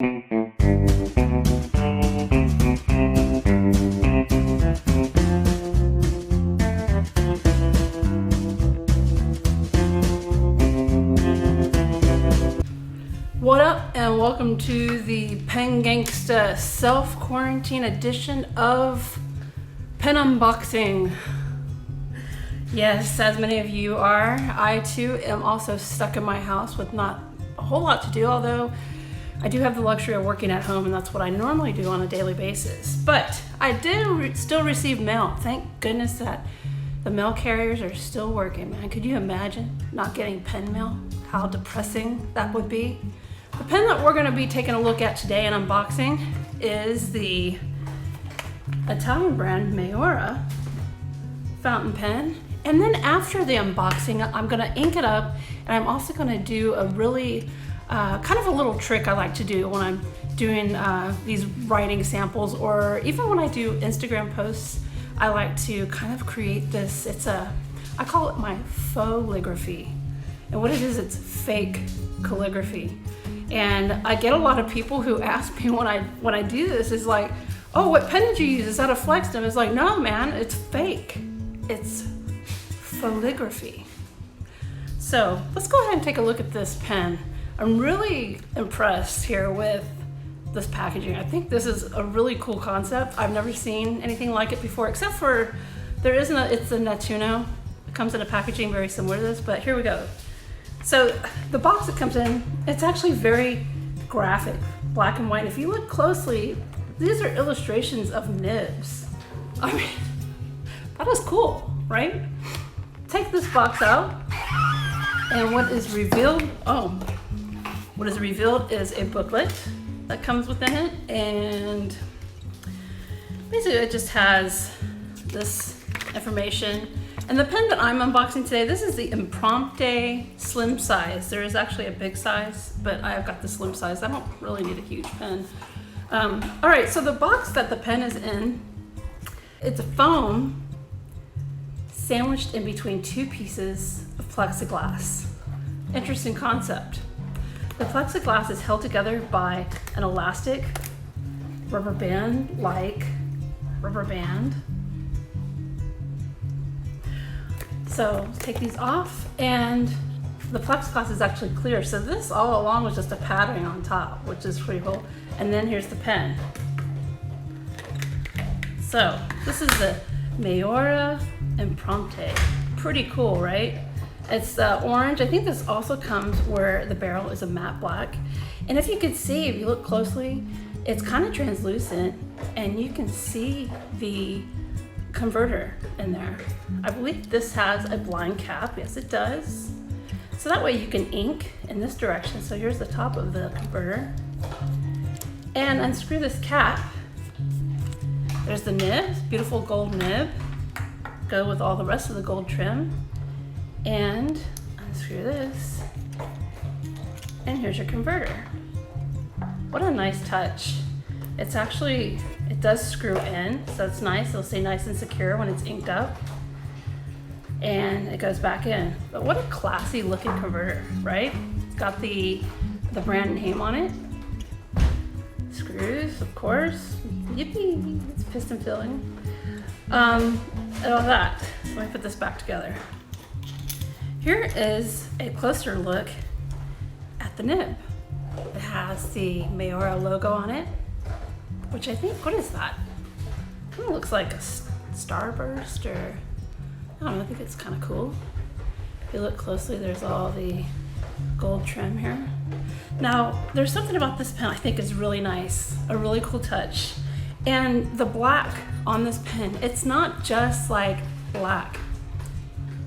What up, and welcome to the Pen Gangsta self-quarantine edition of pen unboxing. Yes, as many of you are, I too am also stuck in my house with not a whole lot to do, although I do have the luxury of working at home, and that's what I normally do on a daily basis. But I did still receive mail. Thank goodness that the mail carriers are still working, man. Could you imagine not getting pen mail? How depressing that would be. The pen that we're going to be taking a look at today and unboxing is the Italian brand Maiora fountain pen. And then after the unboxing, I'm going to ink it up, and I'm also going to do a really kind of a little trick I like to do when I'm doing these writing samples, or even when I do Instagram posts. I like to kind of create this, I call it my fauxligraphy. And what it is, it's fake calligraphy. And I get a lot of people who ask me when I do this, is like, oh, what pen did you use? Is that a flex pen? It's like, no, man, it's fake. It's fauxligraphy. So let's go ahead and take a look at this pen. I'm really impressed here with this packaging. I think this is a really cool concept. I've never seen anything like it before, except for it's a Nettuno. It comes in a packaging very similar to this, but here we go. So the box it comes in, it's actually very graphic, black and white. If you look closely, these are illustrations of nibs. I mean, that is cool, right? Take this box out, and what is revealed is a booklet that comes within it, and basically it just has this information. And the pen that I'm unboxing today, this is the Impronte slim size. There is actually a big size, but I've got the slim size. I don't really need a huge pen. All right, so the box that the pen is in, it's a foam sandwiched in between two pieces of plexiglass. Interesting concept. The plexiglass is held together by an elastic rubber band. So let's take these off, and the plexiglass is actually clear. So this all along was just a padding on top, which is pretty cool. And then here's the pen. So this is the Maiora Impronte. Pretty cool, right? It's orange. I think this also comes where the barrel is a matte black. And if you can see, if you look closely, it's kind of translucent, and you can see the converter in there. I believe this has a blind cap. Yes, it does. So that way you can ink in this direction. So here's the top of the converter. And unscrew this cap. There's the nib, beautiful gold nib. Go with all the rest of the gold trim. And unscrew this. And here's your converter. What a nice touch. It does screw in, so it's nice. It'll stay nice and secure when it's inked up. And it goes back in. But what a classy looking converter, right? It's got the brand name on it. Screws, of course. Yippee, it's piston filling. And all that. So let me put this back together. Here is a closer look at the nib. It has the Maiora logo on it, which I think, what is that? Kind of looks like a starburst, or I don't know, I think it's kind of cool. If you look closely, there's all the gold trim here. Now, there's something about this pen I think is really nice, a really cool touch. And the black on this pen, it's not just like black.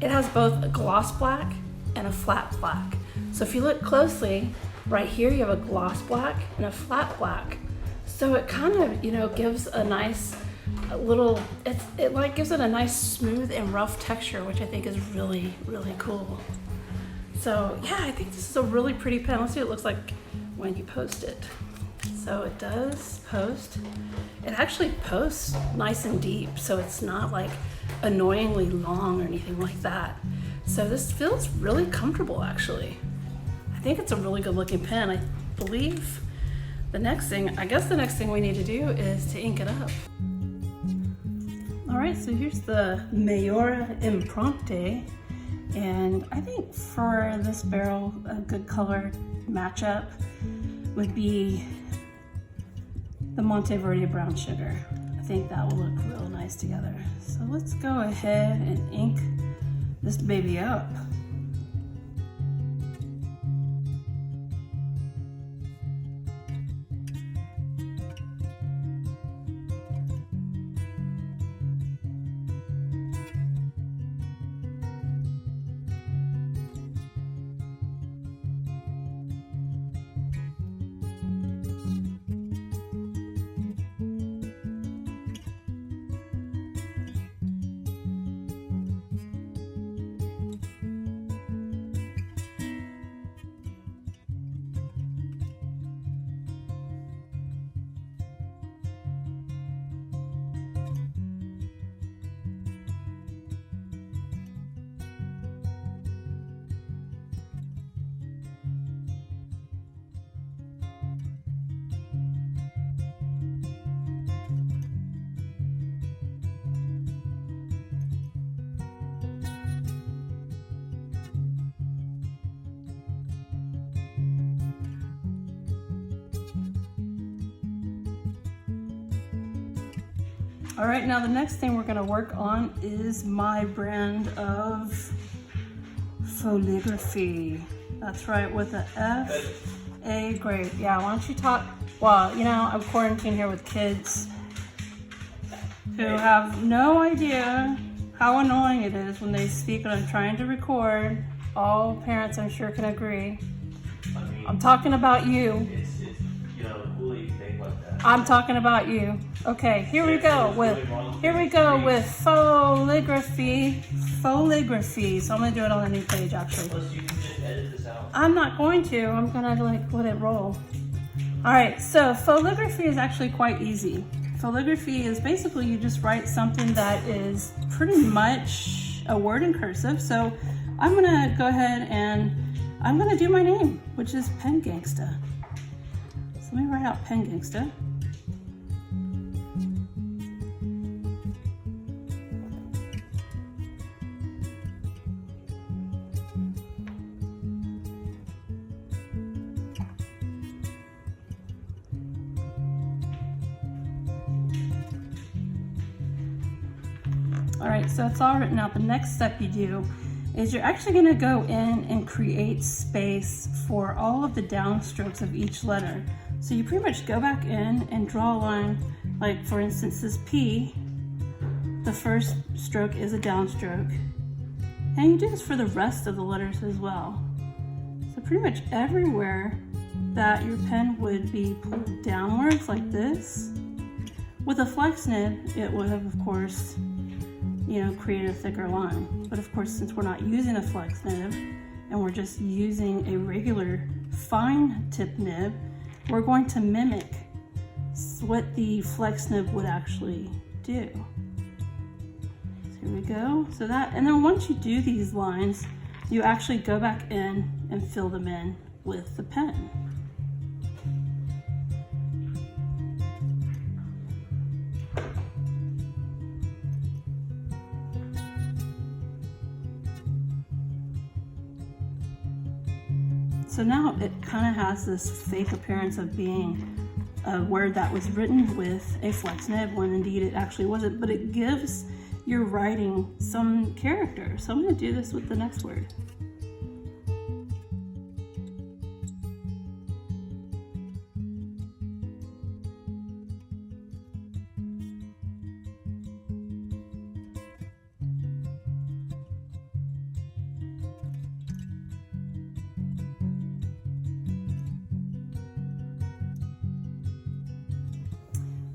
It has both a gloss black and a flat black. So if you look closely, right here you have a gloss black and a flat black. So it kind of, gives a nice gives it a nice smooth and rough texture, which I think is really, really cool. So yeah, I think this is a really pretty pen. Let's see what it looks like when you post it. So it does post. It actually posts nice and deep, so it's not like annoyingly long or anything like that. So this feels really comfortable, actually. I think it's a really good looking pen. I believe the next thing we need to do is to ink it up. All right, so here's the Maiora Impronte. And I think for this barrel, a good color matchup would be the Monteverde brown sugar. I think that will look real nice together. So let's go ahead and ink this baby up. All right, now the next thing we're gonna work on is my brand of fauxligraphy. That's right, with the F.A. grade. Yeah, why don't you talk? Well, you know, I'm quarantined here with kids who have no idea how annoying it is when they speak when I'm trying to record. All parents, I'm sure, can agree. I'm talking about you. I'm talking about you. Okay, here we go with fauxligraphy. So I'm gonna do it on a new page actually. Plus you can just edit this out. I'm not going to. I'm gonna like let it roll. All right, so fauxligraphy is actually quite easy. Fauxligraphy is basically you just write something that is pretty much a word in cursive. So I'm gonna go ahead and I'm gonna do my name, which is Pen Gangsta. So let me write out Pen Gangsta. All right, so it's all written out. The next step you do is you're actually gonna go in and create space for all of the downstrokes of each letter. So you pretty much go back in and draw a line, like for instance, this P, the first stroke is a downstroke. And you do this for the rest of the letters as well. So pretty much everywhere that your pen would be pulled downwards like this, with a flex nib, it would have, of course, create a thicker line. But of course, since we're not using a flex nib and we're just using a regular fine tip nib, we're going to mimic what the flex nib would actually do. So here we go. So that, and then once you do these lines, you actually go back in and fill them in with the pen. So now it kind of has this fake appearance of being a word that was written with a flex nib when indeed it actually wasn't, but it gives your writing some character. So I'm going to do this with the next word.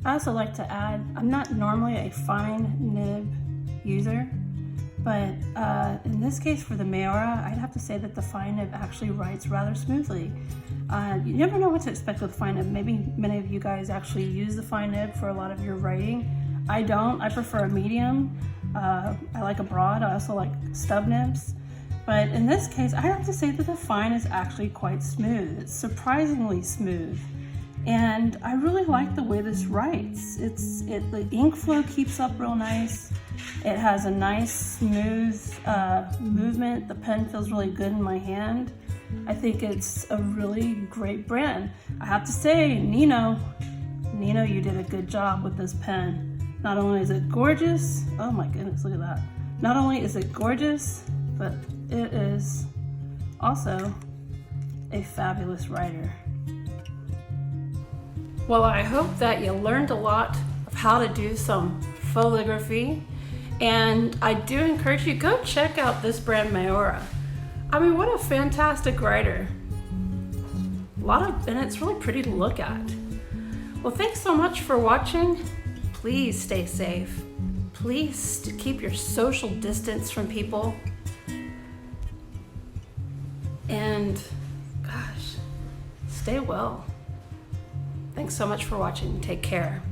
I also like to add, I'm not normally a fine nib user, but in this case for the Maiora, I'd have to say that the fine nib actually writes rather smoothly. You never know what to expect with fine nib. Maybe many of you guys actually use the fine nib for a lot of your writing. I don't, I prefer a medium. I like a broad, I also like stub nibs. But in this case, I have to say that the fine is actually quite smooth. It's surprisingly smooth. And I really like the way this writes. The ink flow keeps up real nice. It has a nice smooth movement. The pen feels really good in my hand. I think it's a really great brand. I have to say, Nino, you did a good job with this pen. Not only is it gorgeous, oh my goodness, look at that. Not only is it gorgeous, but it is also a fabulous writer. Well, I hope that you learned a lot of how to do some fauxligraphy, and I do encourage you, go check out this brand, Maiora. I mean, what a fantastic writer. And it's really pretty to look at. Well, thanks so much for watching. Please stay safe. Please keep your social distance from people. And gosh, stay well. Thanks so much for watching. Take care.